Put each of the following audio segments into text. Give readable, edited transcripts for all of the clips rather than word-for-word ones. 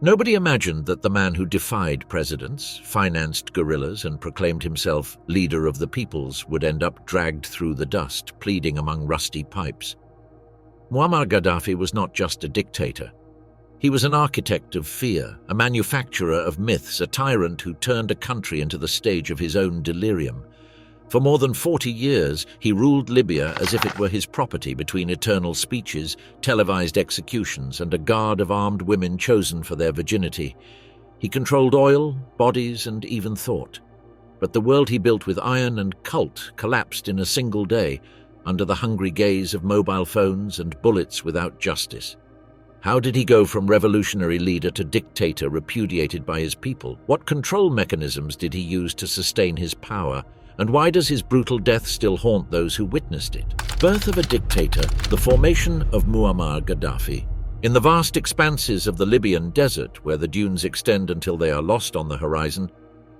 Nobody imagined that the man who defied presidents, financed guerrillas, and proclaimed himself leader of the peoples would end up dragged through the dust, pleading among rusty pipes. Muammar Gaddafi was not just a dictator. He was an architect of fear, a manufacturer of myths, a tyrant who turned a country into the stage of his own delirium. For more than 40 years, he ruled Libya as if it were his property between eternal speeches, televised executions, and a guard of armed women chosen for their virginity. He controlled oil, bodies, and even thought. But the world he built with iron and cult collapsed in a single day, under the hungry gaze of mobile phones and bullets without justice. How did he go from revolutionary leader to dictator repudiated by his people? What control mechanisms did he use to sustain his power? And why does his brutal death still haunt those who witnessed it? Birth of a dictator, the formation of Muammar Gaddafi. In the vast expanses of the Libyan desert, where the dunes extend until they are lost on the horizon,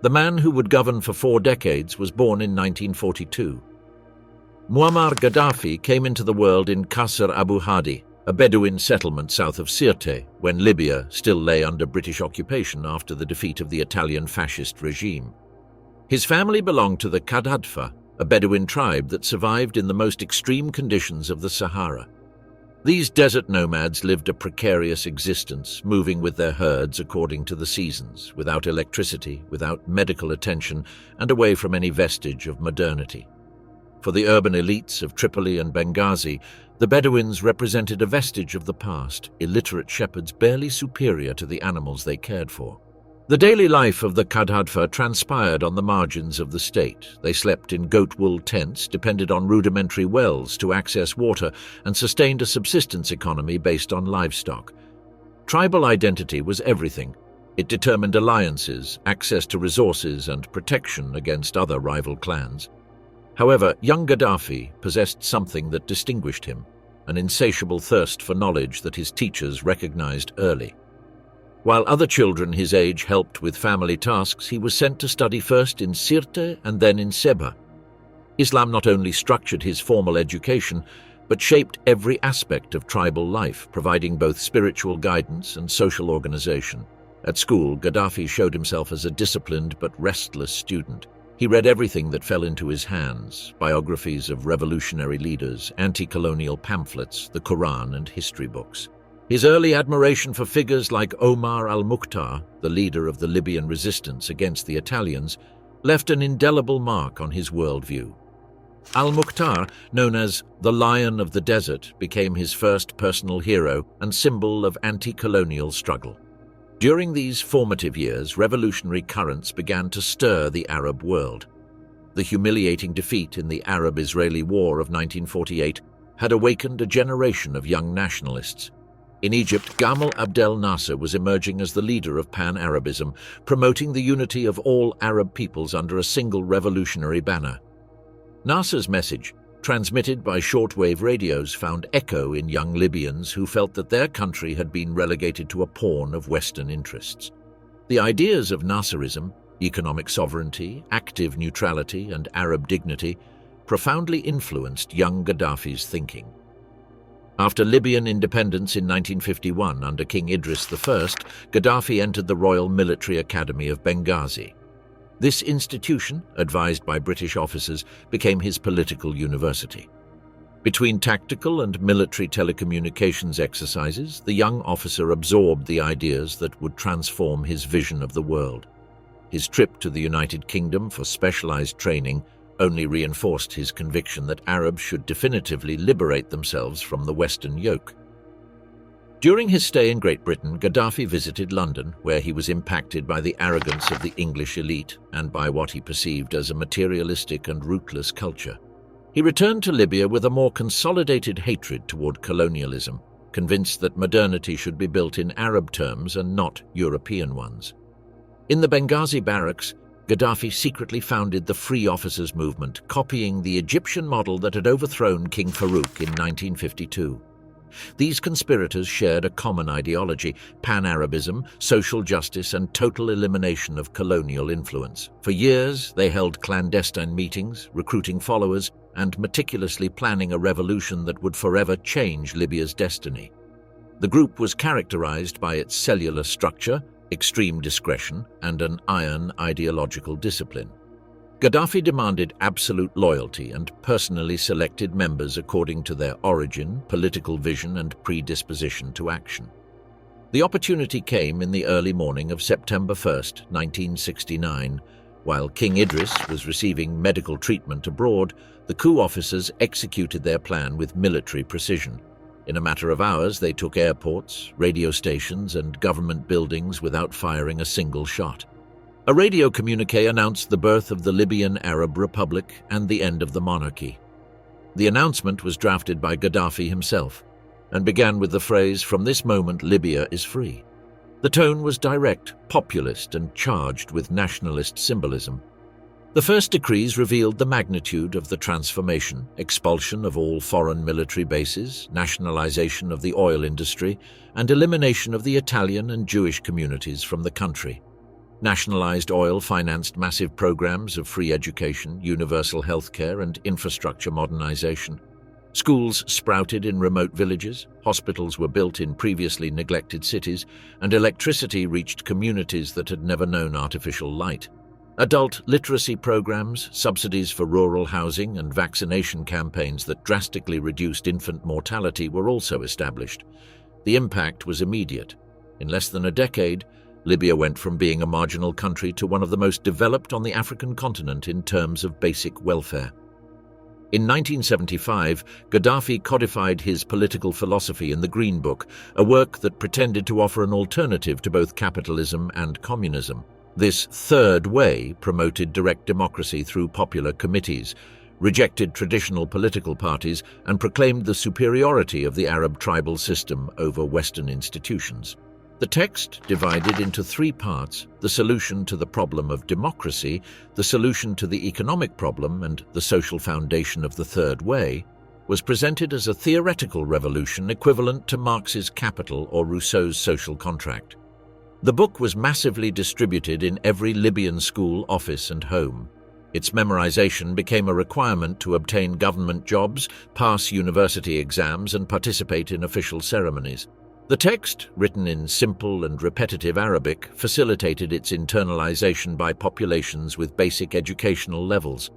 the man who would govern for 4 decades was born in 1942. Muammar Gaddafi came into the world in Qasr Abu Hadi, a Bedouin settlement south of Sirte, when Libya still lay under British occupation after the defeat of the Italian fascist regime. His family belonged to the Qadhadfa, a Bedouin tribe that survived in the most extreme conditions of the Sahara. These desert nomads lived a precarious existence, moving with their herds according to the seasons, without electricity, without medical attention, and away from any vestige of modernity. For the urban elites of Tripoli and Benghazi, the Bedouins represented a vestige of the past, illiterate shepherds barely superior to the animals they cared for. The daily life of the Qadhadfa transpired on the margins of the state. They slept in goat wool tents, depended on rudimentary wells to access water, and sustained a subsistence economy based on livestock. Tribal identity was everything. It determined alliances, access to resources, and protection against other rival clans. However, young Gaddafi possessed something that distinguished him, an insatiable thirst for knowledge that his teachers recognized early. While other children his age helped with family tasks, he was sent to study first in Sirte and then in Sebha. Islam not only structured his formal education, but shaped every aspect of tribal life, providing both spiritual guidance and social organization. At school, Gaddafi showed himself as a disciplined but restless student. He read everything that fell into his hands: biographies of revolutionary leaders, anti-colonial pamphlets, the Quran, and history books. His early admiration for figures like Omar al-Mukhtar, the leader of the Libyan resistance against the Italians, left an indelible mark on his worldview. Al-Mukhtar, known as the Lion of the Desert, became his first personal hero and symbol of anti-colonial struggle. During these formative years, revolutionary currents began to stir the Arab world. The humiliating defeat in the Arab-Israeli War of 1948 had awakened a generation of young nationalists. In Egypt, Gamal Abdel Nasser was emerging as the leader of Pan-Arabism, promoting the unity of all Arab peoples under a single revolutionary banner. Nasser's message, transmitted by shortwave radios, found echo in young Libyans who felt that their country had been relegated to a pawn of Western interests. The ideas of Nasserism, economic sovereignty, active neutrality, and Arab dignity, profoundly influenced young Gaddafi's thinking. After Libyan independence in 1951 under King Idris I, Gaddafi entered the Royal Military Academy of Benghazi. This institution, advised by British officers, became his political university. Between tactical and military telecommunications exercises, the young officer absorbed the ideas that would transform his vision of the world. His trip to the United Kingdom for specialized training only reinforced his conviction that Arabs should definitively liberate themselves from the Western yoke. During his stay in Great Britain, Gaddafi visited London, where he was impacted by the arrogance of the English elite and by what he perceived as a materialistic and rootless culture. He returned to Libya with a more consolidated hatred toward colonialism, convinced that modernity should be built in Arab terms and not European ones. In the Benghazi barracks, Gaddafi secretly founded the Free Officers Movement, copying the Egyptian model that had overthrown King Farouk in 1952. These conspirators shared a common ideology: pan-Arabism, social justice, and total elimination of colonial influence. For years, they held clandestine meetings, recruiting followers, and meticulously planning a revolution that would forever change Libya's destiny. The group was characterized by its cellular structure, extreme discretion, and an iron ideological discipline. Gaddafi demanded absolute loyalty and personally selected members according to their origin, political vision, and predisposition to action. The opportunity came in the early morning of September 1, 1969. While King Idris was receiving medical treatment abroad, the coup officers executed their plan with military precision. In a matter of hours, they took airports, radio stations, and government buildings without firing a single shot. A radio communique announced the birth of the Libyan Arab Republic and the end of the monarchy. The announcement was drafted by Gaddafi himself and began with the phrase, "From this moment, Libya is free." The tone was direct, populist, and charged with nationalist symbolism. The first decrees revealed the magnitude of the transformation: expulsion of all foreign military bases, nationalization of the oil industry, and elimination of the Italian and Jewish communities from the country. Nationalized oil financed massive programs of free education, universal healthcare, and infrastructure modernization. Schools sprouted in remote villages, hospitals were built in previously neglected cities, and electricity reached communities that had never known artificial light. Adult literacy programs, subsidies for rural housing, and vaccination campaigns that drastically reduced infant mortality were also established. The impact was immediate. In less than a decade, Libya went from being a marginal country to one of the most developed on the African continent in terms of basic welfare. In 1975, Gaddafi codified his political philosophy in the Green Book, a work that pretended to offer an alternative to both capitalism and communism. This third way promoted direct democracy through popular committees, rejected traditional political parties, and proclaimed the superiority of the Arab tribal system over Western institutions. The text, divided into three parts, the solution to the problem of democracy, the solution to the economic problem, and the social foundation of the third way, was presented as a theoretical revolution equivalent to Marx's Capital or Rousseau's Social Contract. The book was massively distributed in every Libyan school, office, and home. Its memorization became a requirement to obtain government jobs, pass university exams, and participate in official ceremonies. The text, written in simple and repetitive Arabic, facilitated its internalization by populations with basic educational levels.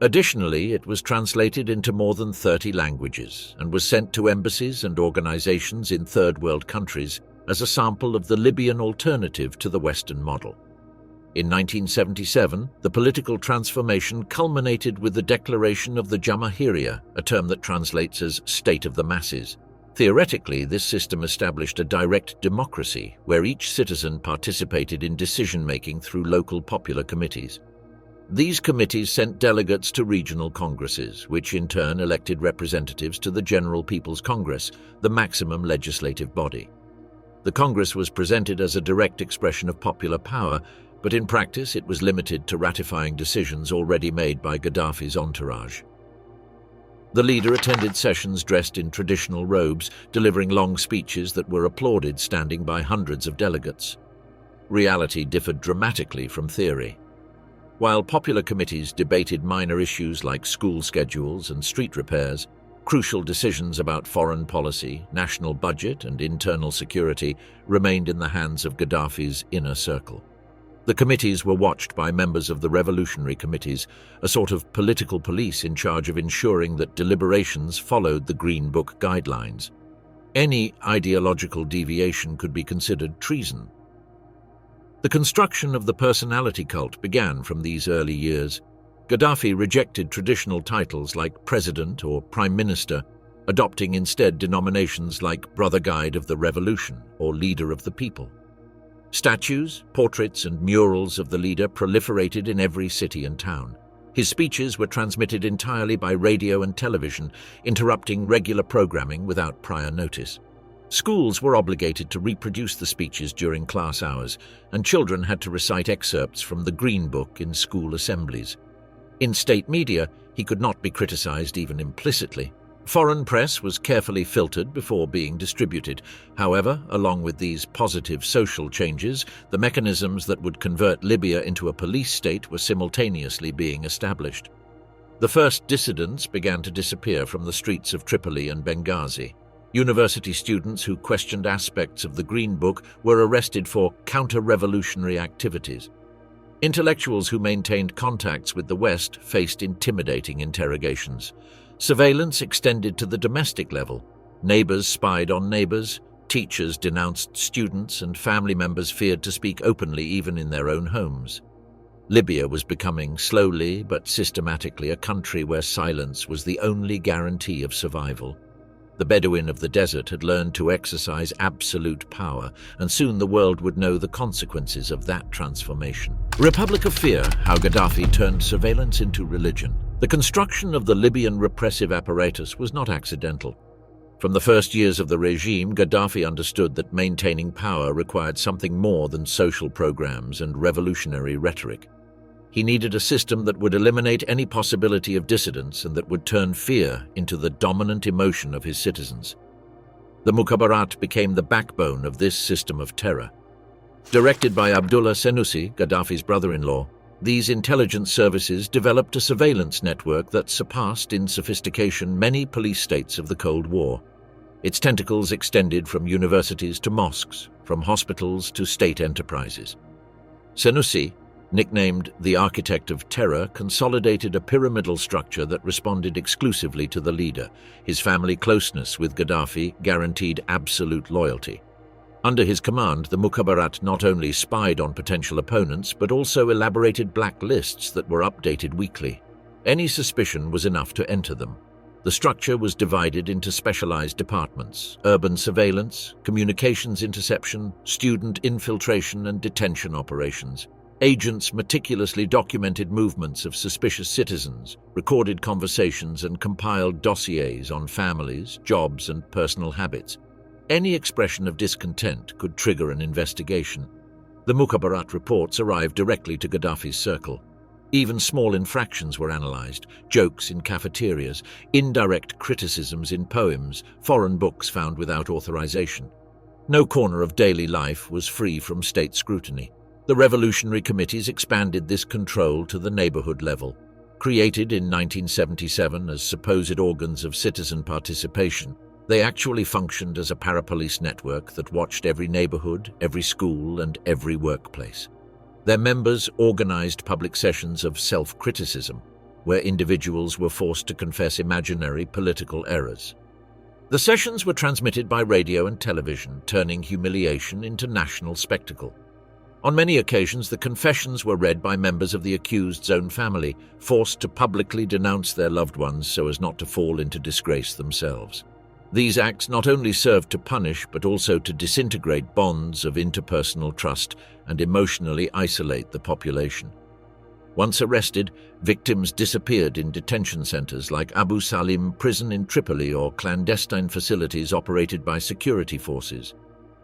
Additionally, it was translated into more than 30 languages and was sent to embassies and organizations in third world countries as a sample of the Libyan alternative to the Western model. In 1977, the political transformation culminated with the declaration of the Jamahiriya, a term that translates as state of the masses. Theoretically, this system established a direct democracy where each citizen participated in decision-making through local popular committees. These committees sent delegates to regional congresses, which in turn elected representatives to the General People's Congress, the maximum legislative body. The Congress was presented as a direct expression of popular power, but in practice it was limited to ratifying decisions already made by Gaddafi's entourage. The leader attended sessions dressed in traditional robes, delivering long speeches that were applauded standing by hundreds of delegates. Reality differed dramatically from theory. While popular committees debated minor issues like school schedules and street repairs, crucial decisions about foreign policy, national budget, and internal security remained in the hands of Gaddafi's inner circle. The committees were watched by members of the revolutionary committees, a sort of political police in charge of ensuring that deliberations followed the Green Book guidelines. Any ideological deviation could be considered treason. The construction of the personality cult began from these early years. Gaddafi rejected traditional titles like president or prime minister, adopting instead denominations like brother guide of the revolution or leader of the people. Statues, portraits, and murals of the leader proliferated in every city and town. His speeches were transmitted entirely by radio and television, interrupting regular programming without prior notice. Schools were obligated to reproduce the speeches during class hours, and children had to recite excerpts from the Green Book in school assemblies. In state media, he could not be criticized even implicitly. Foreign press was carefully filtered before being distributed. However, along with these positive social changes, the mechanisms that would convert Libya into a police state were simultaneously being established. The first dissidents began to disappear from the streets of Tripoli and Benghazi. University students who questioned aspects of the Green Book were arrested for counter-revolutionary activities. Intellectuals who maintained contacts with the West faced intimidating interrogations. Surveillance extended to the domestic level. Neighbors spied on neighbors, teachers denounced students, and family members feared to speak openly even in their own homes. Libya was becoming, slowly but systematically, a country where silence was the only guarantee of survival. The Bedouin of the desert had learned to exercise absolute power, and soon the world would know the consequences of that transformation. Republic of Fear: How Gaddafi Turned Surveillance into Religion. The construction of the Libyan repressive apparatus was not accidental. From the first years of the regime, Gaddafi understood that maintaining power required something more than social programs and revolutionary rhetoric. He needed a system that would eliminate any possibility of dissidence and that would turn fear into the dominant emotion of his citizens. The Mukhabarat became the backbone of this system of terror. Directed by Abdullah Senussi, Gaddafi's brother-in-law, these intelligence services developed a surveillance network that surpassed in sophistication many police states of the Cold War. Its tentacles extended from universities to mosques, from hospitals to state enterprises. Senussi, nicknamed the Architect of Terror, consolidated a pyramidal structure that responded exclusively to the leader. His family closeness with Gaddafi guaranteed absolute loyalty. Under his command, the Mukhabarat not only spied on potential opponents, but also elaborated black lists that were updated weekly. Any suspicion was enough to enter them. The structure was divided into specialized departments: urban surveillance, communications interception, student infiltration, and detention operations. Agents meticulously documented movements of suspicious citizens, recorded conversations, and compiled dossiers on families, jobs, and personal habits. Any expression of discontent could trigger an investigation. The Mukhabarat reports arrived directly to Gaddafi's circle. Even small infractions were analyzed: jokes in cafeterias, indirect criticisms in poems, foreign books found without authorization. No corner of daily life was free from state scrutiny. The revolutionary committees expanded this control to the neighborhood level. Created in 1977 as supposed organs of citizen participation, they actually functioned as a parapolice network that watched every neighborhood, every school, and every workplace. Their members organized public sessions of self-criticism, where individuals were forced to confess imaginary political errors. The sessions were transmitted by radio and television, turning humiliation into national spectacle. On many occasions, the confessions were read by members of the accused's own family, forced to publicly denounce their loved ones so as not to fall into disgrace themselves. These acts not only served to punish, but also to disintegrate bonds of interpersonal trust and emotionally isolate the population. Once arrested, victims disappeared in detention centers like Abu Salim prison in Tripoli or clandestine facilities operated by security forces.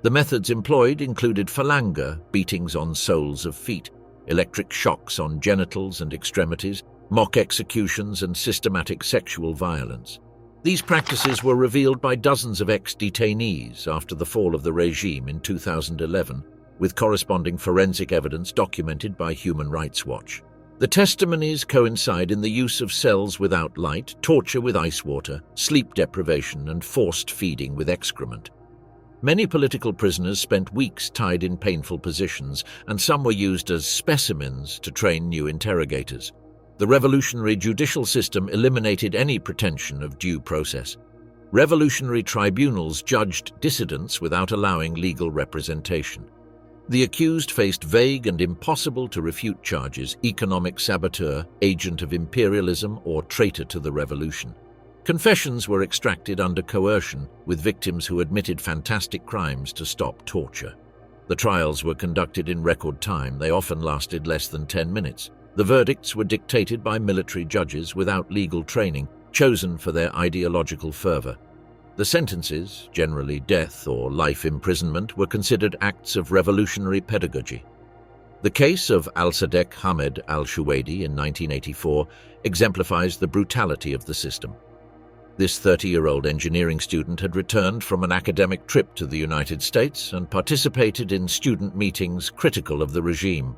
The methods employed included falanga, beatings on soles of feet, electric shocks on genitals and extremities, mock executions, and systematic sexual violence. These practices were revealed by dozens of ex-detainees after the fall of the regime in 2011, with corresponding forensic evidence documented by Human Rights Watch. The testimonies coincide in the use of cells without light, torture with ice water, sleep deprivation, and forced feeding with excrement. Many political prisoners spent weeks tied in painful positions, and some were used as specimens to train new interrogators. The revolutionary judicial system eliminated any pretension of due process. Revolutionary tribunals judged dissidents without allowing legal representation. The accused faced vague and impossible to refute charges: economic saboteur, agent of imperialism, or traitor to the revolution. Confessions were extracted under coercion, with victims who admitted fantastic crimes to stop torture. The trials were conducted in record time. They often lasted less than 10 minutes. The verdicts were dictated by military judges without legal training, chosen for their ideological fervor. The sentences, generally death or life imprisonment, were considered acts of revolutionary pedagogy. The case of al-Sadek Hamed al-Shuwaidi in 1984 exemplifies the brutality of the system. This 30-year-old engineering student had returned from an academic trip to the United States and participated in student meetings critical of the regime.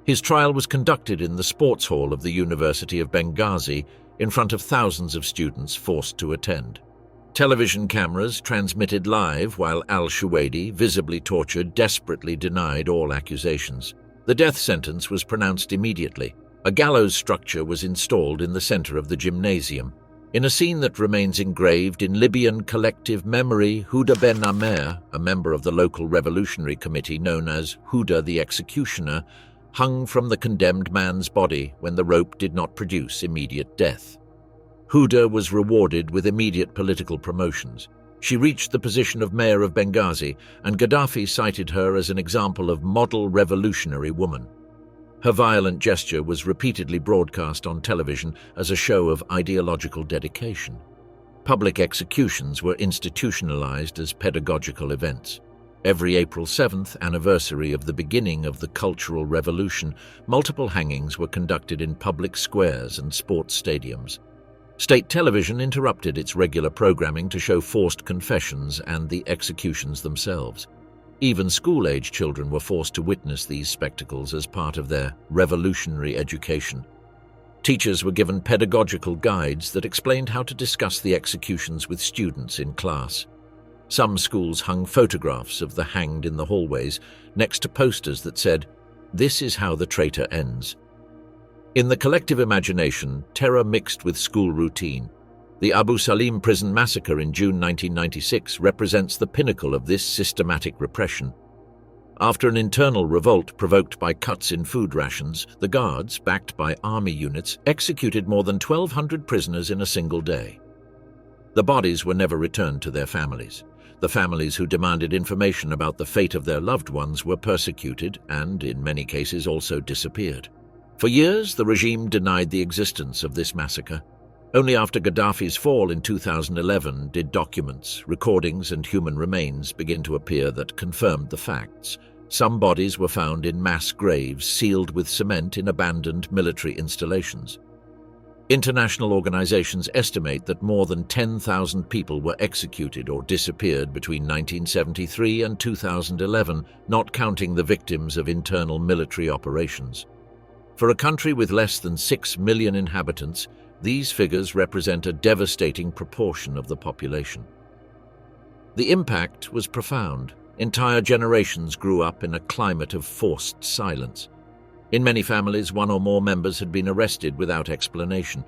His trial was conducted in the sports hall of the University of Benghazi in front of thousands of students forced to attend. Television cameras transmitted live while al-Shuwaidi, visibly tortured, desperately denied all accusations. The death sentence was pronounced immediately. A gallows structure was installed in the center of the gymnasium. In a scene that remains engraved in Libyan collective memory, Huda Ben Amer, a member of the local revolutionary committee known as Huda the Executioner, hung from the condemned man's body when the rope did not produce immediate death. Huda was rewarded with immediate political promotions. She reached the position of mayor of Benghazi, and Gaddafi cited her as an example of model revolutionary woman. Her violent gesture was repeatedly broadcast on television as a show of ideological dedication. Public executions were institutionalized as pedagogical events. Every April 7th anniversary of the beginning of the Cultural Revolution, multiple hangings were conducted in public squares and sports stadiums. State television interrupted its regular programming to show forced confessions and the executions themselves. Even school-age children were forced to witness these spectacles as part of their revolutionary education. Teachers were given pedagogical guides that explained how to discuss the executions with students in class. Some schools hung photographs of the hanged in the hallways next to posters that said, "This is how the traitor ends." In the collective imagination, terror mixed with school routine. The Abu Salim prison massacre in June 1996 represents the pinnacle of this systematic repression. After an internal revolt provoked by cuts in food rations, the guards, backed by army units, executed more than 1,200 prisoners in a single day. The bodies were never returned to their families. The families who demanded information about the fate of their loved ones were persecuted and, in many cases, also disappeared. For years, the regime denied the existence of this massacre. Only after Gaddafi's fall in 2011 did documents, recordings, and human remains begin to appear that confirmed the facts. Some bodies were found in mass graves sealed with cement in abandoned military installations. International organizations estimate that more than 10,000 people were executed or disappeared between 1973 and 2011, not counting the victims of internal military operations. For a country with less than 6 million inhabitants, these figures represent a devastating proportion of the population. The impact was profound. Entire generations grew up in a climate of forced silence. In many families, one or more members had been arrested without explanation.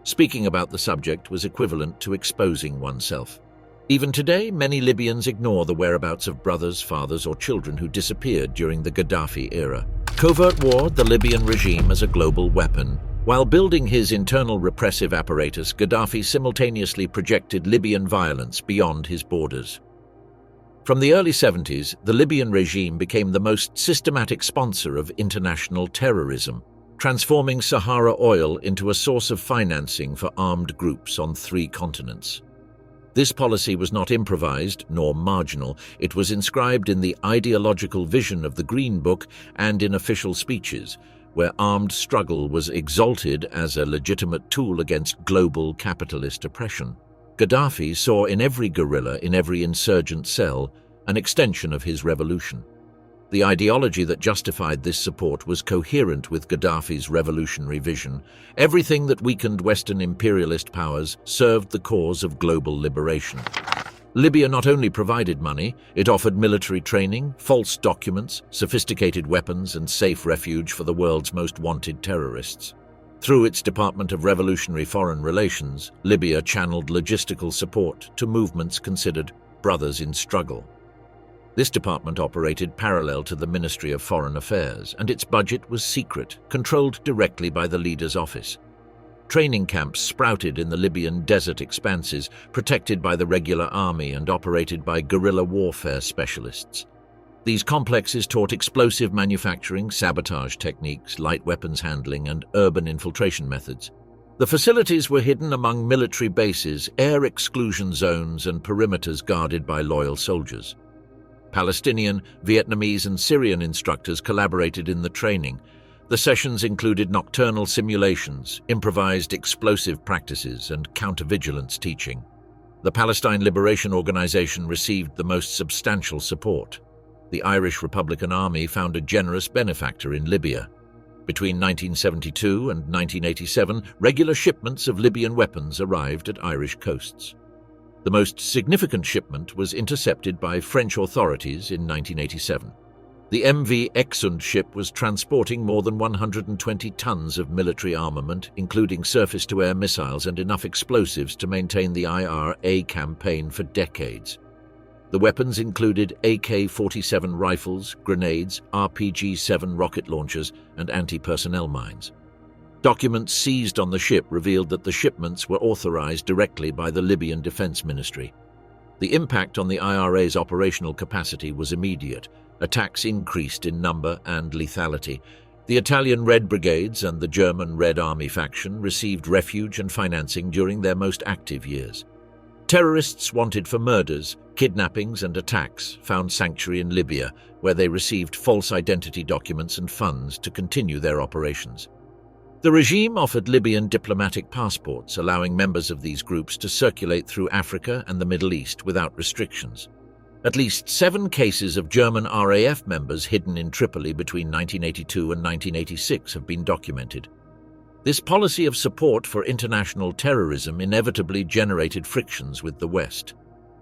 Speaking about the subject was equivalent to exposing oneself. Even today, many Libyans ignore the whereabouts of brothers, fathers, or children who disappeared during the Gaddafi era. Covert war the Libyan regime as a global weapon. While building his internal repressive apparatus, Gaddafi simultaneously projected Libyan violence beyond his borders. From the early 70s, the Libyan regime became the most systematic sponsor of international terrorism, transforming Sahara oil into a source of financing for armed groups on 3 continents. This policy was not improvised nor marginal. It was inscribed in the ideological vision of the Green Book and in official speeches, where armed struggle was exalted as a legitimate tool against global capitalist oppression. Gaddafi saw in every guerrilla, in every insurgent cell, an extension of his revolution. The ideology that justified this support was coherent with Gaddafi's revolutionary vision. Everything that weakened Western imperialist powers served the cause of global liberation. Libya not only provided money, it offered military training, false documents, sophisticated weapons, and safe refuge for the world's most wanted terrorists. Through its Department of Revolutionary Foreign Relations, Libya channeled logistical support to movements considered brothers in struggle. This department operated parallel to the Ministry of Foreign Affairs, and its budget was secret, controlled directly by the leader's office. Training camps sprouted in the Libyan desert expanses, protected by the regular army and operated by guerrilla warfare specialists. These complexes taught explosive manufacturing, sabotage techniques, light weapons handling, and urban infiltration methods. The facilities were hidden among military bases, air exclusion zones, and perimeters guarded by loyal soldiers. Palestinian, Vietnamese, and Syrian instructors collaborated in the training. The sessions included nocturnal simulations, improvised explosive practices, and countervigilance teaching. The Palestine Liberation Organization received the most substantial support. The Irish Republican Army found a generous benefactor in Libya. Between 1972 and 1987, regular shipments of Libyan weapons arrived at Irish coasts. The most significant shipment was intercepted by French authorities in 1987. The MV Exund ship was transporting more than 120 tons of military armament, including surface-to-air missiles and enough explosives to maintain the IRA campaign for decades. The weapons included AK-47 rifles, grenades, RPG-7 rocket launchers, and anti-personnel mines. Documents seized on the ship revealed that the shipments were authorized directly by the Libyan Defense Ministry. The impact on the IRA's operational capacity was immediate. Attacks increased in number and lethality. The Italian Red Brigades and the German Red Army faction received refuge and financing during their most active years. Terrorists wanted for murders, kidnappings, and attacks found sanctuary in Libya, where they received false identity documents and funds to continue their operations. The regime offered Libyan diplomatic passports, allowing members of these groups to circulate through Africa and the Middle East without restrictions. At least 7 cases of German RAF members hidden in Tripoli between 1982 and 1986 have been documented. This policy of support for international terrorism inevitably generated frictions with the West.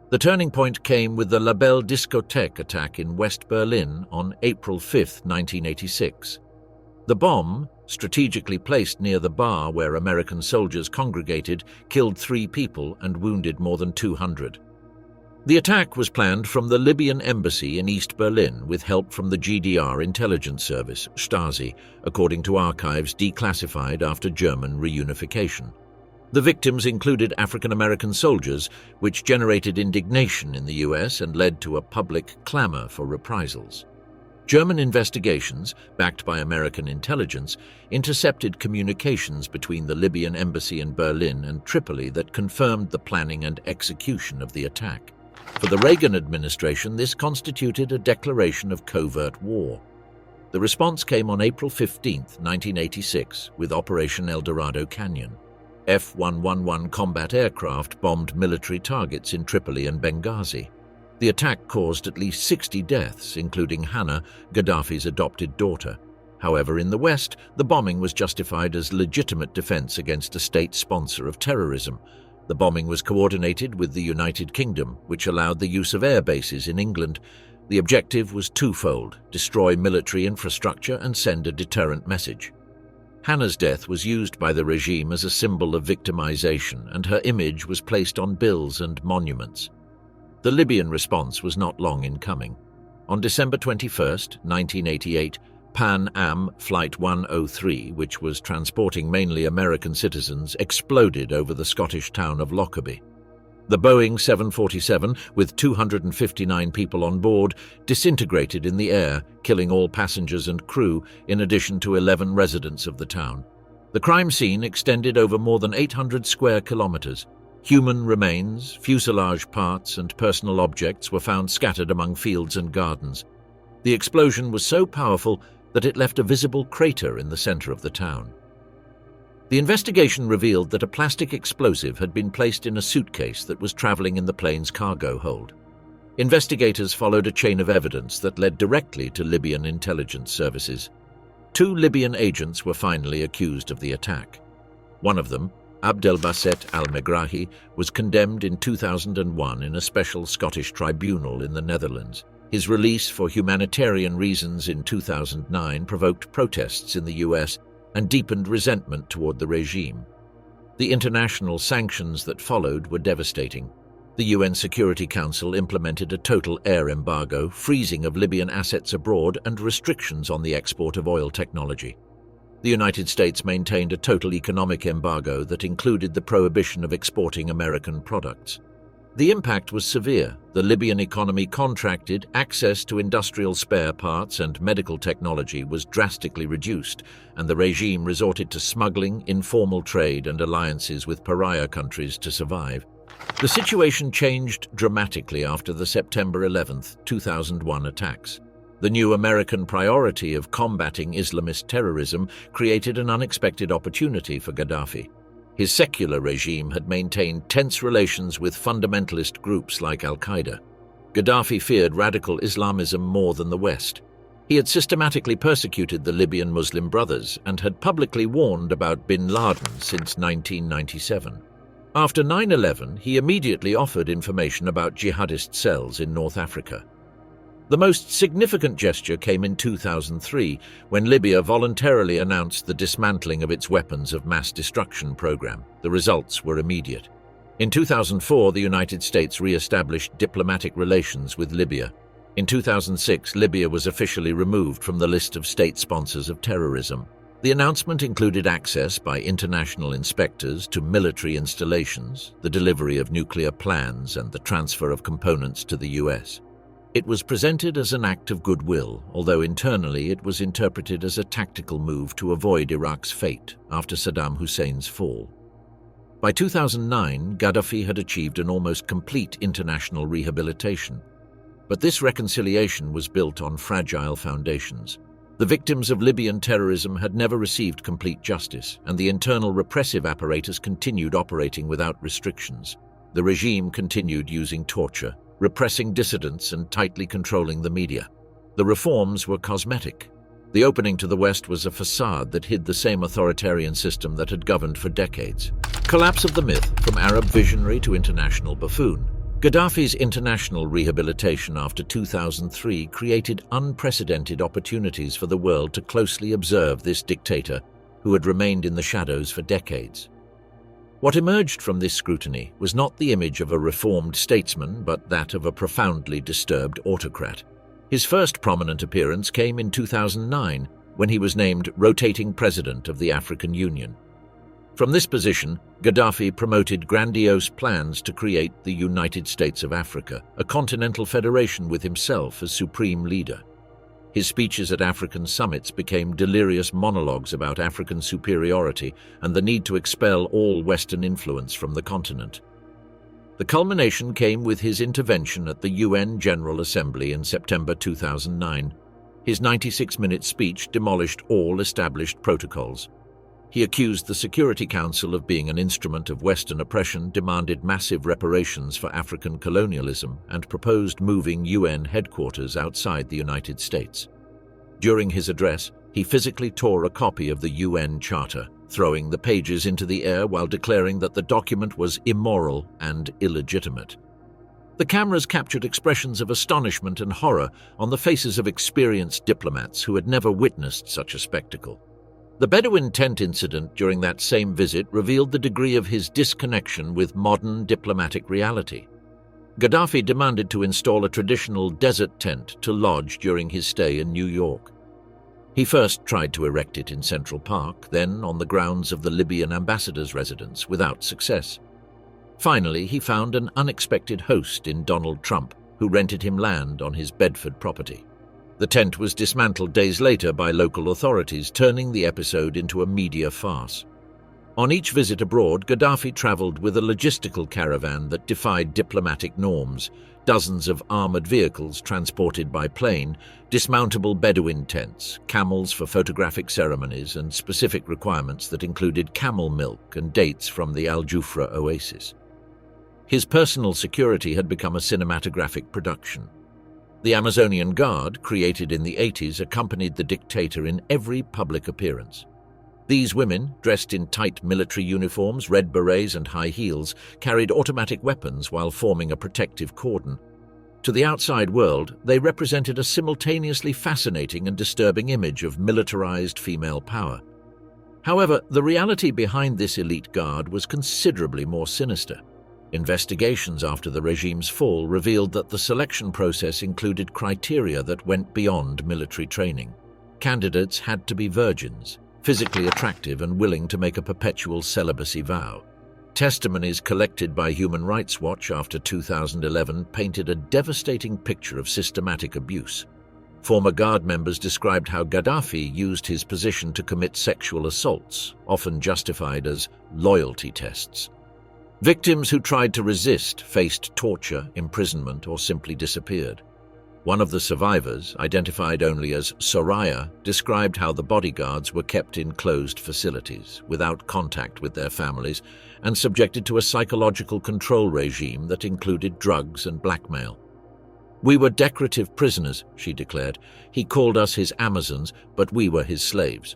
The turning point came with the La Belle Discothèque attack in West Berlin on April 5, 1986. The bomb, strategically placed near the bar where American soldiers congregated, killed 3 people and wounded more than 200. The attack was planned from the Libyan embassy in East Berlin with help from the GDR intelligence service, Stasi, according to archives declassified after German reunification. The victims included African-American soldiers, which generated indignation in the US and led to a public clamor for reprisals. German investigations, backed by American intelligence, intercepted communications between the Libyan embassy in Berlin and Tripoli that confirmed the planning and execution of the attack. For the Reagan administration, this constituted a declaration of covert war. The response came on April 15, 1986, with Operation El Dorado Canyon. F-111 combat aircraft bombed military targets in Tripoli and Benghazi. The attack caused at least 60 deaths, including Hannah, Gaddafi's adopted daughter. However, in the West, the bombing was justified as legitimate defense against a state sponsor of terrorism. The bombing was coordinated with the United Kingdom, which allowed the use of air bases in England. The objective was twofold: destroy military infrastructure and send a deterrent message. Hannah's death was used by the regime as a symbol of victimization, and her image was placed on bills and monuments. The Libyan response was not long in coming. On December 21, 1988, Pan Am Flight 103, which was transporting mainly American citizens, exploded over the Scottish town of Lockerbie. The Boeing 747, with 259 people on board, disintegrated in the air, killing all passengers and crew, in addition to 11 residents of the town. The crime scene extended over more than 800 square kilometers. Human remains, fuselage parts, and personal objects were found scattered among fields and gardens. The explosion was so powerful that it left a visible crater in the center of the town. The investigation revealed that a plastic explosive had been placed in a suitcase that was traveling in the plane's cargo hold. Investigators followed a chain of evidence that led directly to Libyan intelligence services. 2 Libyan agents were finally accused of the attack. One of them, Abdelbasset al-Megrahi, was condemned in 2001 in a special Scottish tribunal in the Netherlands. His release for humanitarian reasons in 2009 provoked protests in the US and deepened resentment toward the regime. The international sanctions that followed were devastating. The UN Security Council implemented a total air embargo, freezing of Libyan assets abroad, and restrictions on the export of oil technology. The United States maintained a total economic embargo that included the prohibition of exporting American products. The impact was severe. The Libyan economy contracted, access to industrial spare parts and medical technology was drastically reduced, and the regime resorted to smuggling, informal trade, and alliances with pariah countries to survive. The situation changed dramatically after the September 11, 2001 attacks. The new American priority of combating Islamist terrorism created an unexpected opportunity for Gaddafi. His secular regime had maintained tense relations with fundamentalist groups like Al-Qaeda. Gaddafi feared radical Islamism more than the West. He had systematically persecuted the Libyan Muslim Brothers and had publicly warned about bin Laden since 1997. After 9/11, he immediately offered information about jihadist cells in North Africa. The most significant gesture came in 2003, when Libya voluntarily announced the dismantling of its weapons of mass destruction program. The results were immediate. In 2004, the United States re-established diplomatic relations with Libya. In 2006, Libya was officially removed from the list of state sponsors of terrorism. The announcement included access by international inspectors to military installations, the delivery of nuclear plans, and the transfer of components to the US. It was presented as an act of goodwill, although internally it was interpreted as a tactical move to avoid Iraq's fate after Saddam Hussein's fall. By 2009, Gaddafi had achieved an almost complete international rehabilitation. But this reconciliation was built on fragile foundations. The victims of Libyan terrorism had never received complete justice, and the internal repressive apparatus continued operating without restrictions. The regime continued using torture, repressing dissidents and tightly controlling the media. The reforms were cosmetic. The opening to the West was a facade that hid the same authoritarian system that had governed for decades. Collapse of the myth, from Arab visionary to international buffoon. Gaddafi's international rehabilitation after 2003 created unprecedented opportunities for the world to closely observe this dictator who had remained in the shadows for decades. What emerged from this scrutiny was not the image of a reformed statesman, but that of a profoundly disturbed autocrat. His first prominent appearance came in 2009, when he was named rotating president of the African Union. From this position, Gaddafi promoted grandiose plans to create the United States of Africa, a continental federation with himself as supreme leader. His speeches at African summits became delirious monologues about African superiority and the need to expel all Western influence from the continent. The culmination came with his intervention at the UN General Assembly in September 2009. His 96-minute speech demolished all established protocols. He accused the Security Council of being an instrument of Western oppression, demanded massive reparations for African colonialism, and proposed moving UN headquarters outside the United States. During his address, he physically tore a copy of the UN Charter, throwing the pages into the air while declaring that the document was immoral and illegitimate. The cameras captured expressions of astonishment and horror on the faces of experienced diplomats who had never witnessed such a spectacle. The Bedouin tent incident during that same visit revealed the degree of his disconnection with modern diplomatic reality. Gaddafi demanded to install a traditional desert tent to lodge during his stay in New York. He first tried to erect it in Central Park, then on the grounds of the Libyan ambassador's residence, without success. Finally, he found an unexpected host in Donald Trump, who rented him land on his Bedford property. The tent was dismantled days later by local authorities, turning the episode into a media farce. On each visit abroad, Gaddafi traveled with a logistical caravan that defied diplomatic norms, dozens of armored vehicles transported by plane, dismountable Bedouin tents, camels for photographic ceremonies, and specific requirements that included camel milk and dates from the Al Jufra oasis. His personal security had become a cinematographic production. The Amazonian Guard, created in the 80s, accompanied the dictator in every public appearance. These women, dressed in tight military uniforms, red berets and high heels, carried automatic weapons while forming a protective cordon. To the outside world, they represented a simultaneously fascinating and disturbing image of militarized female power. However, the reality behind this elite guard was considerably more sinister. Investigations after the regime's fall revealed that the selection process included criteria that went beyond military training. Candidates had to be virgins, physically attractive and willing to make a perpetual celibacy vow. Testimonies collected by Human Rights Watch after 2011 painted a devastating picture of systematic abuse. Former Guard members described how Gaddafi used his position to commit sexual assaults, often justified as loyalty tests. Victims who tried to resist faced torture, imprisonment, or simply disappeared. One of the survivors, identified only as Soraya, described how the bodyguards were kept in closed facilities, without contact with their families, and subjected to a psychological control regime that included drugs and blackmail. "We were decorative prisoners," she declared. "He called us his Amazons, but we were his slaves."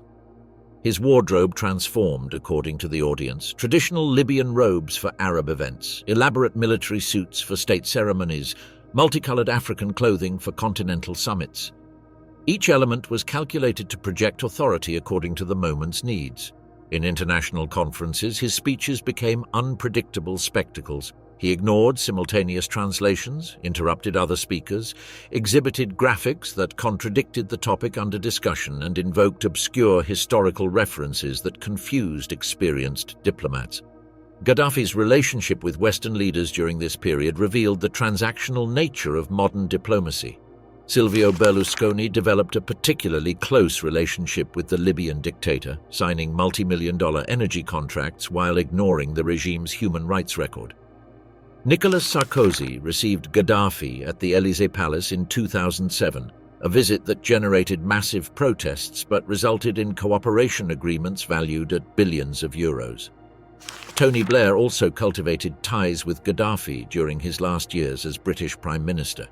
His wardrobe transformed, according to the audience. Traditional Libyan robes for Arab events, elaborate military suits for state ceremonies, multicolored African clothing for continental summits. Each element was calculated to project authority according to the moment's needs. In international conferences, his speeches became unpredictable spectacles. He ignored simultaneous translations, interrupted other speakers, exhibited graphics that contradicted the topic under discussion, and invoked obscure historical references that confused experienced diplomats. Gaddafi's relationship with Western leaders during this period revealed the transactional nature of modern diplomacy. Silvio Berlusconi developed a particularly close relationship with the Libyan dictator, signing multi-million-dollar energy contracts while ignoring the regime's human rights record. Nicolas Sarkozy received Gaddafi at the Élysée Palace in 2007, a visit that generated massive protests but resulted in cooperation agreements valued at billions of euros. Tony Blair also cultivated ties with Gaddafi during his last years as British Prime Minister.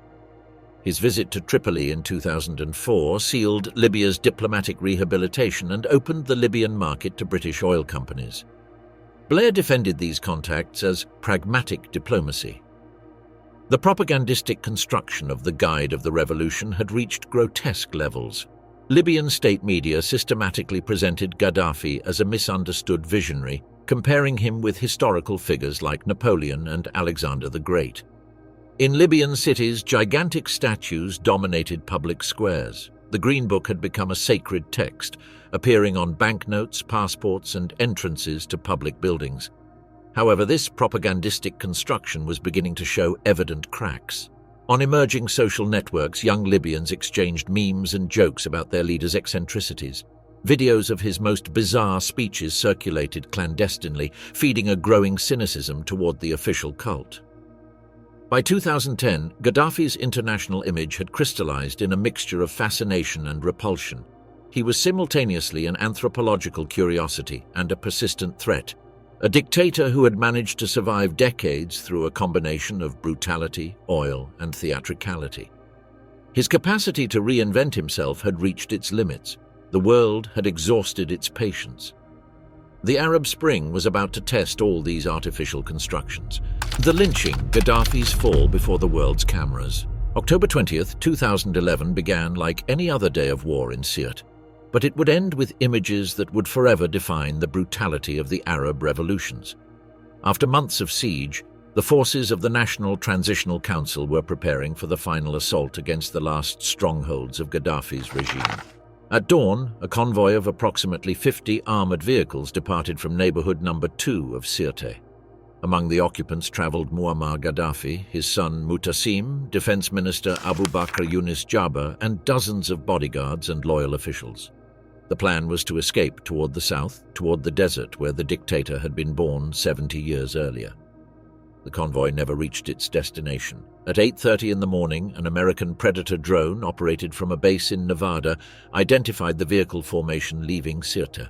His visit to Tripoli in 2004 sealed Libya's diplomatic rehabilitation and opened the Libyan market to British oil companies. Blair defended these contacts as pragmatic diplomacy. The propagandistic construction of the Guide of the Revolution had reached grotesque levels. Libyan state media systematically presented Gaddafi as a misunderstood visionary, comparing him with historical figures like Napoleon and Alexander the Great. In Libyan cities, gigantic statues dominated public squares. The Green Book had become a sacred text, appearing on banknotes, passports, and entrances to public buildings. However, this propagandistic construction was beginning to show evident cracks. On emerging social networks, young Libyans exchanged memes and jokes about their leader's eccentricities. Videos of his most bizarre speeches circulated clandestinely, feeding a growing cynicism toward the official cult. By 2010, Gaddafi's international image had crystallized in a mixture of fascination and repulsion. He was simultaneously an anthropological curiosity and a persistent threat, a dictator who had managed to survive decades through a combination of brutality, oil, and theatricality. His capacity to reinvent himself had reached its limits. The world had exhausted its patience. The Arab Spring was about to test all these artificial constructions. The lynching, Gaddafi's fall before the world's cameras. October 20th, 2011 began like any other day of war in Sirte, but it would end with images that would forever define the brutality of the Arab revolutions. After months of siege, the forces of the National Transitional Council were preparing for the final assault against the last strongholds of Gaddafi's regime. At dawn, a convoy of approximately 50 armored vehicles departed from neighborhood number 2 of Sirte. Among the occupants traveled Muammar Gaddafi, his son Mutassim, Defense Minister Abu Bakr Yunus Jaber, and dozens of bodyguards and loyal officials. The plan was to escape toward the south, toward the desert where the dictator had been born 70 years earlier. The convoy never reached its destination. At 8:30 in the morning, an American Predator drone operated from a base in Nevada identified the vehicle formation leaving Sirte.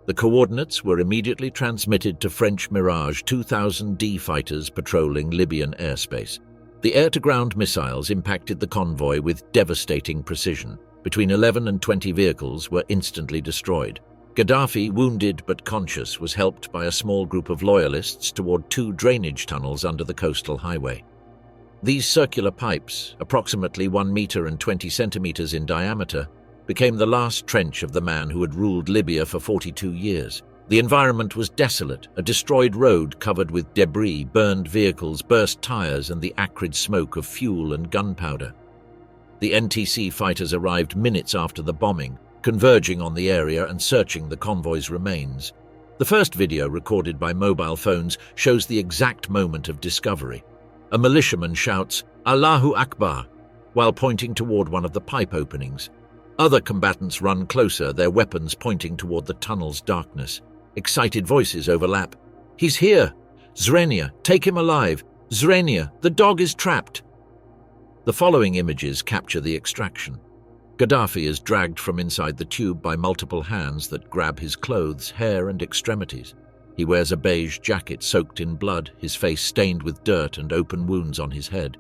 The coordinates were immediately transmitted to French Mirage 2000D fighters patrolling Libyan airspace. The air-to-ground missiles impacted the convoy with devastating precision. Between 11 and 20 vehicles were instantly destroyed. Gaddafi, wounded but conscious, was helped by a small group of loyalists toward 2 drainage tunnels under the coastal highway. These circular pipes, approximately 1 meter and 20 centimeters in diameter, became the last trench of the man who had ruled Libya for 42 years. The environment was desolate, a destroyed road covered with debris, burned vehicles, burst tires, and the acrid smoke of fuel and gunpowder. The NTC fighters arrived minutes after the bombing, converging on the area and searching the convoy's remains. The first video, recorded by mobile phones, shows the exact moment of discovery. A militiaman shouts, "Allahu Akbar," while pointing toward one of the pipe openings. Other combatants run closer, their weapons pointing toward the tunnel's darkness. Excited voices overlap. "He's here! Zrenia, take him alive! Zrenia, the dog is trapped!" The following images capture the extraction. Gaddafi is dragged from inside the tube by multiple hands that grab his clothes, hair, and extremities. He wears a beige jacket soaked in blood, his face stained with dirt and open wounds on his head.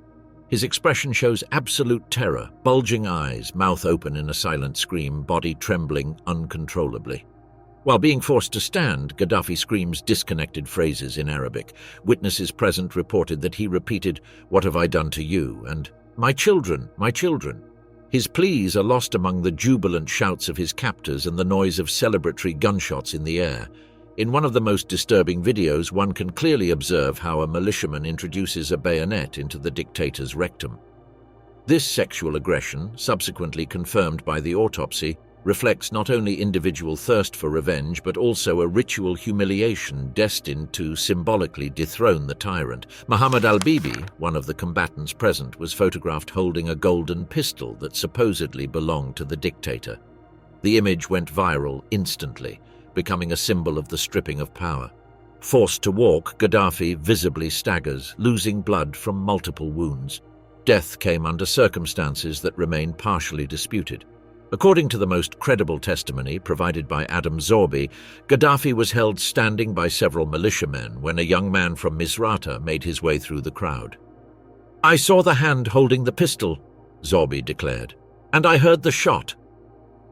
His expression shows absolute terror, bulging eyes, mouth open in a silent scream, body trembling uncontrollably. While being forced to stand, Gaddafi screams disconnected phrases in Arabic. Witnesses present reported that he repeated, "What have I done to you?" and "My children, my children." His pleas are lost among the jubilant shouts of his captors and the noise of celebratory gunshots in the air. In one of the most disturbing videos, one can clearly observe how a militiaman introduces a bayonet into the dictator's rectum. This sexual aggression, subsequently confirmed by the autopsy, reflects not only individual thirst for revenge but also a ritual humiliation destined to symbolically dethrone the tyrant. Muhammad al-Bibi, one of the combatants present, was photographed holding a golden pistol that supposedly belonged to the dictator. The image went viral instantly, becoming a symbol of the stripping of power. Forced to walk, Gaddafi visibly staggers, losing blood from multiple wounds. Death came under circumstances that remain partially disputed. According to the most credible testimony provided by Adam Zorbi, Gaddafi was held standing by several militiamen when a young man from Misrata made his way through the crowd. "I saw the hand holding the pistol," Zorbi declared, "and I heard the shot."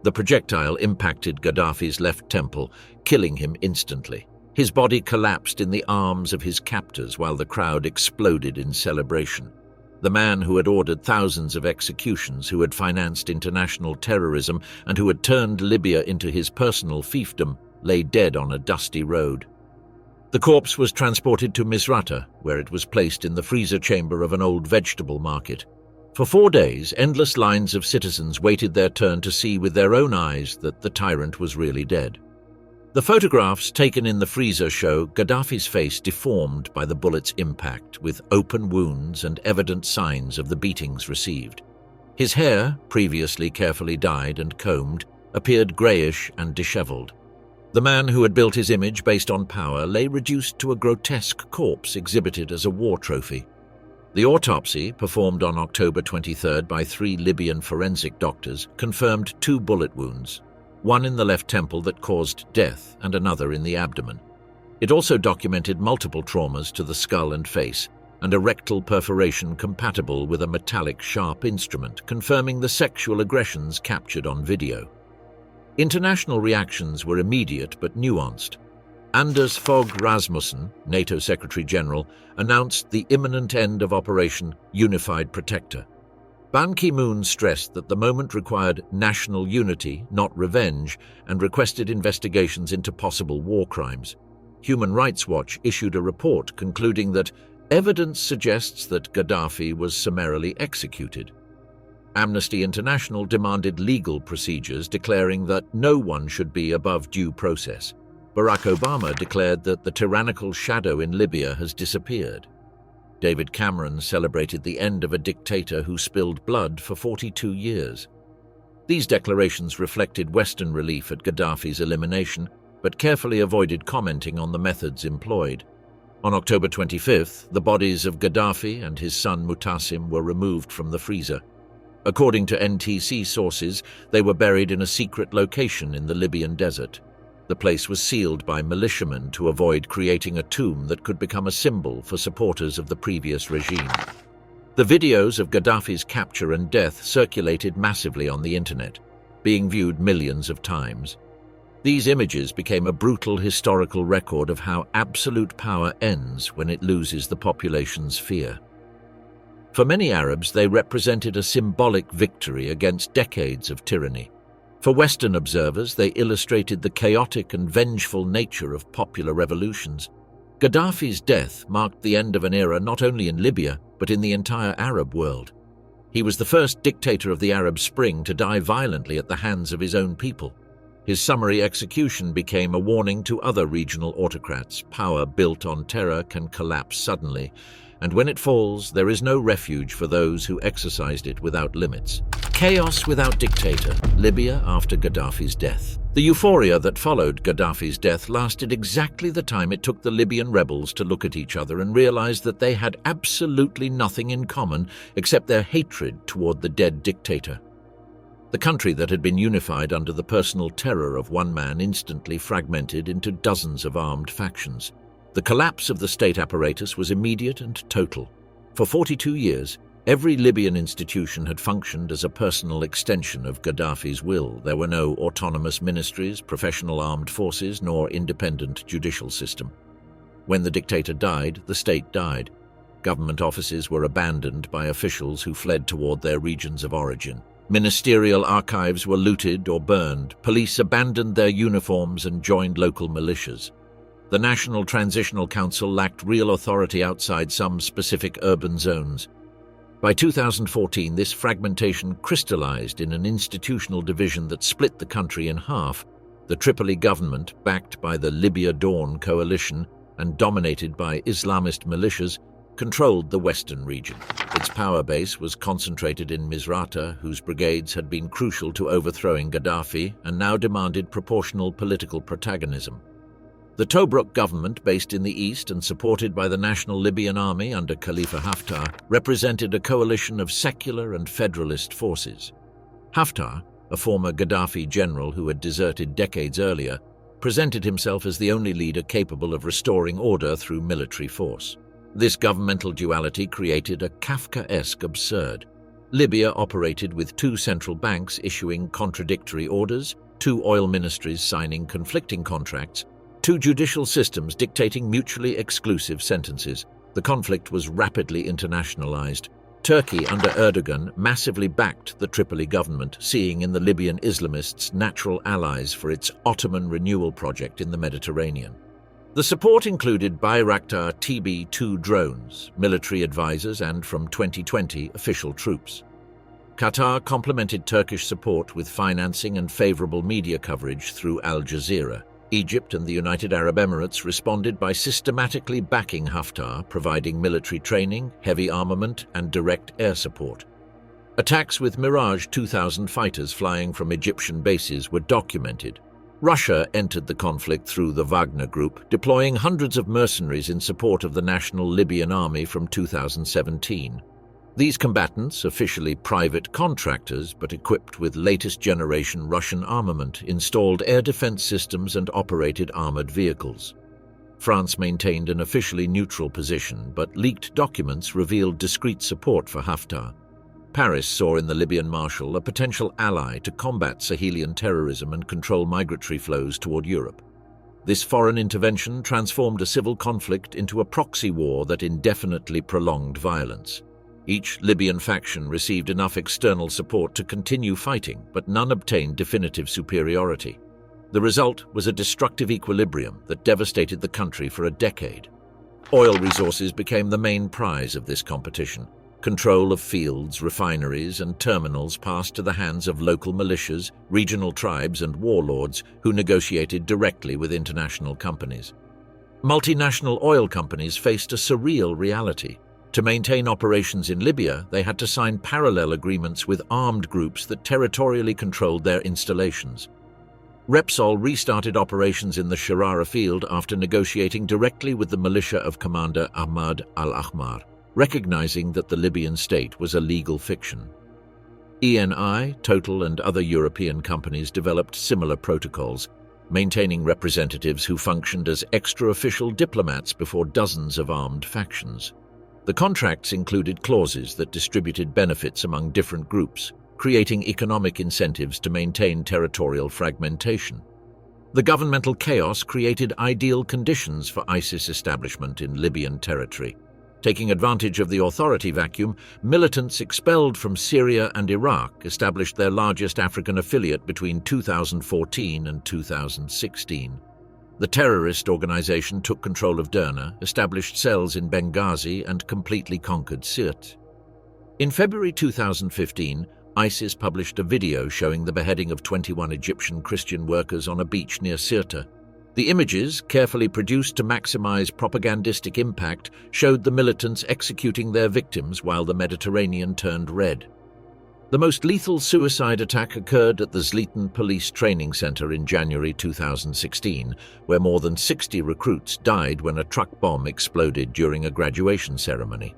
The projectile impacted Gaddafi's left temple, killing him instantly. His body collapsed in the arms of his captors while the crowd exploded in celebration. The man who had ordered thousands of executions, who had financed international terrorism, and who had turned Libya into his personal fiefdom, lay dead on a dusty road. The corpse was transported to Misrata, where it was placed in the freezer chamber of an old vegetable market. For 4 days, endless lines of citizens waited their turn to see with their own eyes that the tyrant was really dead. The photographs taken in the freezer show Gaddafi's face deformed by the bullet's impact, with open wounds and evident signs of the beatings received. His hair, previously carefully dyed and combed, appeared greyish and disheveled. The man who had built his image based on power lay reduced to a grotesque corpse exhibited as a war trophy. The autopsy, performed on October 23rd by 3 Libyan forensic doctors, confirmed 2 bullet wounds, one in the left temple that caused death and another in the abdomen. It also documented multiple traumas to the skull and face, and a rectal perforation compatible with a metallic sharp instrument, confirming the sexual aggressions captured on video. International reactions were immediate but nuanced. Anders Fogh Rasmussen, NATO Secretary-General, announced the imminent end of Operation Unified Protector. Ban Ki-moon stressed that the moment required national unity, not revenge, and requested investigations into possible war crimes. Human Rights Watch issued a report concluding that evidence suggests that Gaddafi was summarily executed. Amnesty International demanded legal procedures, declaring that no one should be above due process. Barack Obama declared that the tyrannical shadow in Libya has disappeared. David Cameron celebrated the end of a dictator who spilled blood for 42 years. These declarations reflected Western relief at Gaddafi's elimination, but carefully avoided commenting on the methods employed. On October 25th, the bodies of Gaddafi and his son Mutassim were removed from the freezer. According to NTC sources, they were buried in a secret location in the Libyan desert. The place was sealed by militiamen to avoid creating a tomb that could become a symbol for supporters of the previous regime. The videos of Gaddafi's capture and death circulated massively on the internet, being viewed millions of times. These images became a brutal historical record of how absolute power ends when it loses the population's fear. For many Arabs, they represented a symbolic victory against decades of tyranny. For Western observers, they illustrated the chaotic and vengeful nature of popular revolutions. Gaddafi's death marked the end of an era not only in Libya, but in the entire Arab world. He was the first dictator of the Arab Spring to die violently at the hands of his own people. His summary execution became a warning to other regional autocrats. Power built on terror can collapse suddenly, and when it falls, there is no refuge for those who exercised it without limits. Chaos without dictator, Libya after Gaddafi's death. The euphoria that followed Gaddafi's death lasted exactly the time it took the Libyan rebels to look at each other and realize that they had absolutely nothing in common except their hatred toward the dead dictator. The country that had been unified under the personal terror of one man instantly fragmented into dozens of armed factions. The collapse of the state apparatus was immediate and total. For 42 years, Every Libyan institution had functioned as a personal extension of Gaddafi's will. There were no autonomous ministries, professional armed forces, nor independent judicial system. When the dictator died, the state died. Government offices were abandoned by officials who fled toward their regions of origin. Ministerial archives were looted or burned. Police abandoned their uniforms and joined local militias. The National Transitional Council lacked real authority outside some specific urban zones. By 2014, this fragmentation crystallized in an institutional division that split the country in half. The Tripoli government, backed by the Libya Dawn coalition and dominated by Islamist militias, controlled the western region. Its power base was concentrated in Misrata, whose brigades had been crucial to overthrowing Gaddafi and now demanded proportional political protagonism. The Tobruk government, based in the east and supported by the National Libyan Army under Khalifa Haftar, represented a coalition of secular and federalist forces. Haftar, a former Gaddafi general who had deserted decades earlier, presented himself as the only leader capable of restoring order through military force. This governmental duality created a Kafkaesque absurd. Libya operated with two central banks issuing contradictory orders, two oil ministries signing conflicting contracts, two judicial systems dictating mutually exclusive sentences. The conflict was rapidly internationalized. Turkey, under Erdogan, massively backed the Tripoli government, seeing in the Libyan Islamists natural allies for its Ottoman renewal project in the Mediterranean. The support included Bayraktar TB2 drones, military advisors, and, from 2020, official troops. Qatar complemented Turkish support with financing and favorable media coverage through Al Jazeera. Egypt and the United Arab Emirates responded by systematically backing Haftar, providing military training, heavy armament, and direct air support. Attacks with Mirage 2000 fighters flying from Egyptian bases were documented. Russia entered the conflict through the Wagner Group, deploying hundreds of mercenaries in support of the National Libyan Army from 2017. These combatants, officially private contractors but equipped with latest-generation Russian armament, installed air defense systems and operated armored vehicles. France maintained an officially neutral position, but leaked documents revealed discreet support for Haftar. Paris saw in the Libyan Marshal a potential ally to combat Sahelian terrorism and control migratory flows toward Europe. This foreign intervention transformed a civil conflict into a proxy war that indefinitely prolonged violence. Each Libyan faction received enough external support to continue fighting, but none obtained definitive superiority. The result was a destructive equilibrium that devastated the country for a decade. Oil resources became the main prize of this competition. Control of fields, refineries, and terminals passed to the hands of local militias, regional tribes, and warlords who negotiated directly with international companies. Multinational oil companies faced a surreal reality. To maintain operations in Libya, they had to sign parallel agreements with armed groups that territorially controlled their installations. Repsol restarted operations in the Sharara field after negotiating directly with the militia of Commander Ahmad al-Ahmar, recognizing that the Libyan state was a legal fiction. Eni, Total, and other European companies developed similar protocols, maintaining representatives who functioned as extra-official diplomats before dozens of armed factions. The contracts included clauses that distributed benefits among different groups, creating economic incentives to maintain territorial fragmentation. The governmental chaos created ideal conditions for ISIS establishment in Libyan territory. Taking advantage of the authority vacuum, militants expelled from Syria and Iraq established their largest African affiliate between 2014 and 2016. The terrorist organization took control of Derna, established cells in Benghazi, and completely conquered Sirte. In February 2015, ISIS published a video showing the beheading of 21 Egyptian Christian workers on a beach near Sirte. The images, carefully produced to maximize propagandistic impact, showed the militants executing their victims while the Mediterranean turned red. The most lethal suicide attack occurred at the Zliten Police Training Center in January 2016, where more than 60 recruits died when a truck bomb exploded during a graduation ceremony.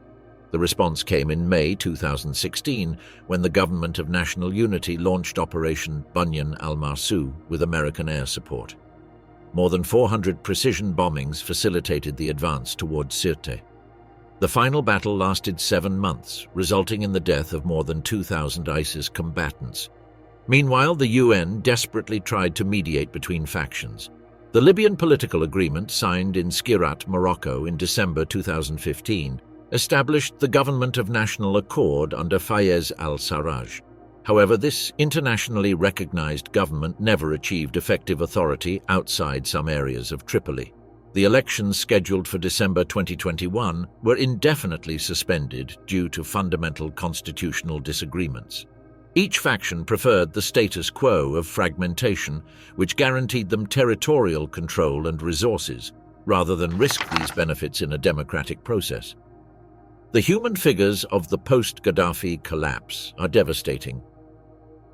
The response came in May 2016, when the Government of National Unity launched Operation Bunyan al-Marsu with American air support. More than 400 precision bombings facilitated the advance toward Sirte. The final battle lasted 7 months, resulting in the death of more than 2,000 ISIS combatants. Meanwhile, the UN desperately tried to mediate between factions. The Libyan political agreement, signed in Skirat, Morocco in December 2015, established the Government of National Accord under Fayez al-Sarraj. However, this internationally recognized government never achieved effective authority outside some areas of Tripoli. The elections scheduled for December 2021 were indefinitely suspended due to fundamental constitutional disagreements. Each faction preferred the status quo of fragmentation, which guaranteed them territorial control and resources, rather than risk these benefits in a democratic process. The human figures of the post-Gaddafi collapse are devastating.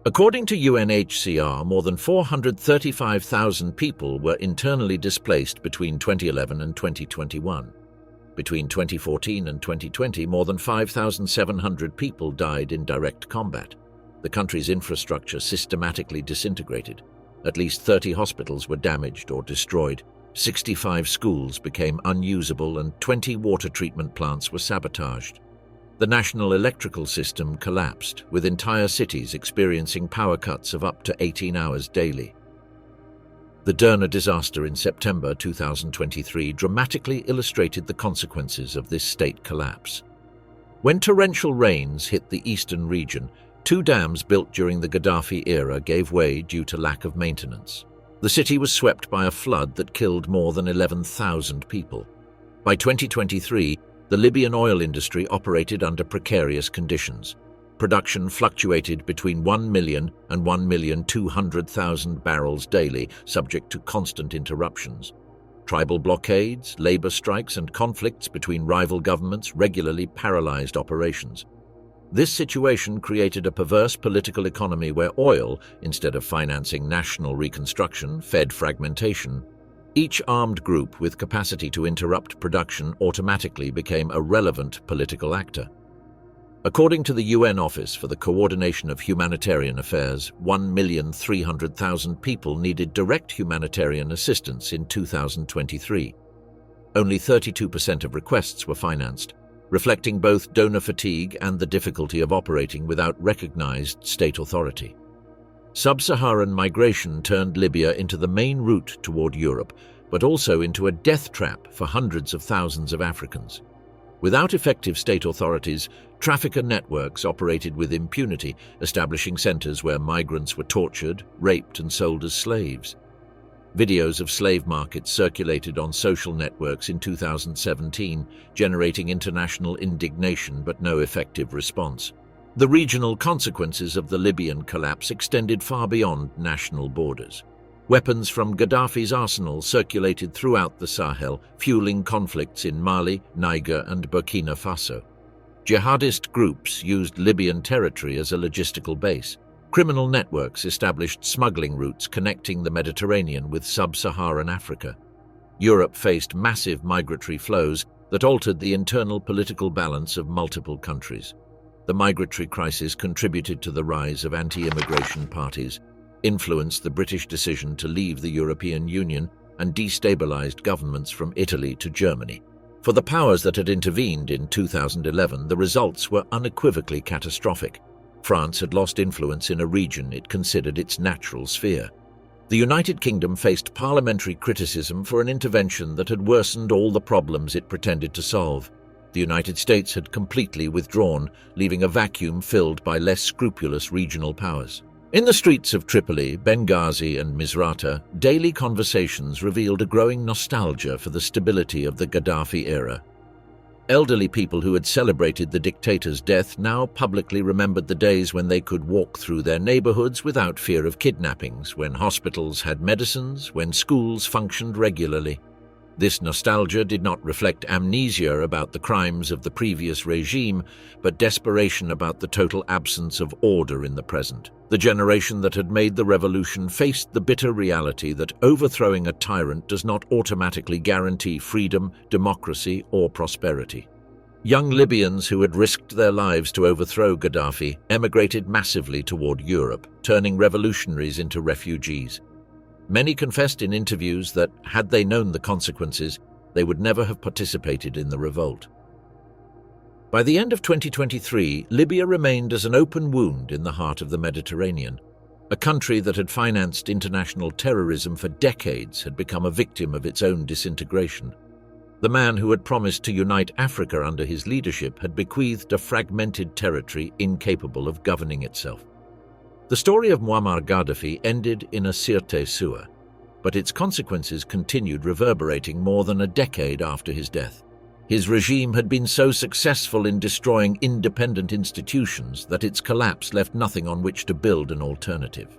According to UNHCR, more than 435,000 people were internally displaced between 2011 and 2021. Between 2014 and 2020, more than 5,700 people died in direct combat. The country's infrastructure systematically disintegrated. At least 30 hospitals were damaged or destroyed. 65 schools became unusable and 20 water treatment plants were sabotaged. The national electrical system collapsed, with entire cities experiencing power cuts of up to 18 hours daily. The Derna disaster in September 2023 dramatically illustrated the consequences of this state collapse. When torrential rains hit the eastern region, 2 dams built during the Gaddafi era gave way due to lack of maintenance. The city was swept by a flood that killed more than 11,000 people. By 2023, the Libyan oil industry operated under precarious conditions. Production fluctuated between 1 million and 1,200,000 barrels daily, subject to constant interruptions. Tribal blockades, labor strikes, and conflicts between rival governments regularly paralyzed operations. This situation created a perverse political economy where oil, instead of financing national reconstruction, fed fragmentation. Each armed group with capacity to interrupt production automatically became a relevant political actor. According to the UN Office for the Coordination of Humanitarian Affairs, 1,300,000 people needed direct humanitarian assistance in 2023. Only 32% of requests were financed, reflecting both donor fatigue and the difficulty of operating without recognized state authority. Sub-Saharan migration turned Libya into the main route toward Europe, but also into a death trap for hundreds of thousands of Africans. Without effective state authorities, trafficker networks operated with impunity, establishing centers where migrants were tortured, raped, and sold as slaves. Videos of slave markets circulated on social networks in 2017, generating international indignation but no effective response. The regional consequences of the Libyan collapse extended far beyond national borders. Weapons from Gaddafi's arsenal circulated throughout the Sahel, fueling conflicts in Mali, Niger, and Burkina Faso. Jihadist groups used Libyan territory as a logistical base. Criminal networks established smuggling routes connecting the Mediterranean with sub-Saharan Africa. Europe faced massive migratory flows that altered the internal political balance of multiple countries. The migratory crisis contributed to the rise of anti-immigration parties, influenced the British decision to leave the European Union, and destabilized governments from Italy to Germany. For the powers that had intervened in 2011, the results were unequivocally catastrophic. France had lost influence in a region it considered its natural sphere. The United Kingdom faced parliamentary criticism for an intervention that had worsened all the problems it pretended to solve. The United States had completely withdrawn, leaving a vacuum filled by less scrupulous regional powers. In the streets of Tripoli, Benghazi, and Misrata, daily conversations revealed a growing nostalgia for the stability of the Gaddafi era. Elderly people who had celebrated the dictator's death now publicly remembered the days when they could walk through their neighborhoods without fear of kidnappings, when hospitals had medicines, when schools functioned regularly. This nostalgia did not reflect amnesia about the crimes of the previous regime, but desperation about the total absence of order in the present. The generation that had made the revolution faced the bitter reality that overthrowing a tyrant does not automatically guarantee freedom, democracy, or prosperity. Young Libyans who had risked their lives to overthrow Gaddafi emigrated massively toward Europe, turning revolutionaries into refugees. Many confessed in interviews that, had they known the consequences, they would never have participated in the revolt. By the end of 2023, Libya remained as an open wound in the heart of the Mediterranean. A country that had financed international terrorism for decades had become a victim of its own disintegration. The man who had promised to unite Africa under his leadership had bequeathed a fragmented territory incapable of governing itself. The story of Muammar Gaddafi ended in a Sirte sewer, but its consequences continued reverberating more than a decade after his death. His regime had been so successful in destroying independent institutions that its collapse left nothing on which to build an alternative.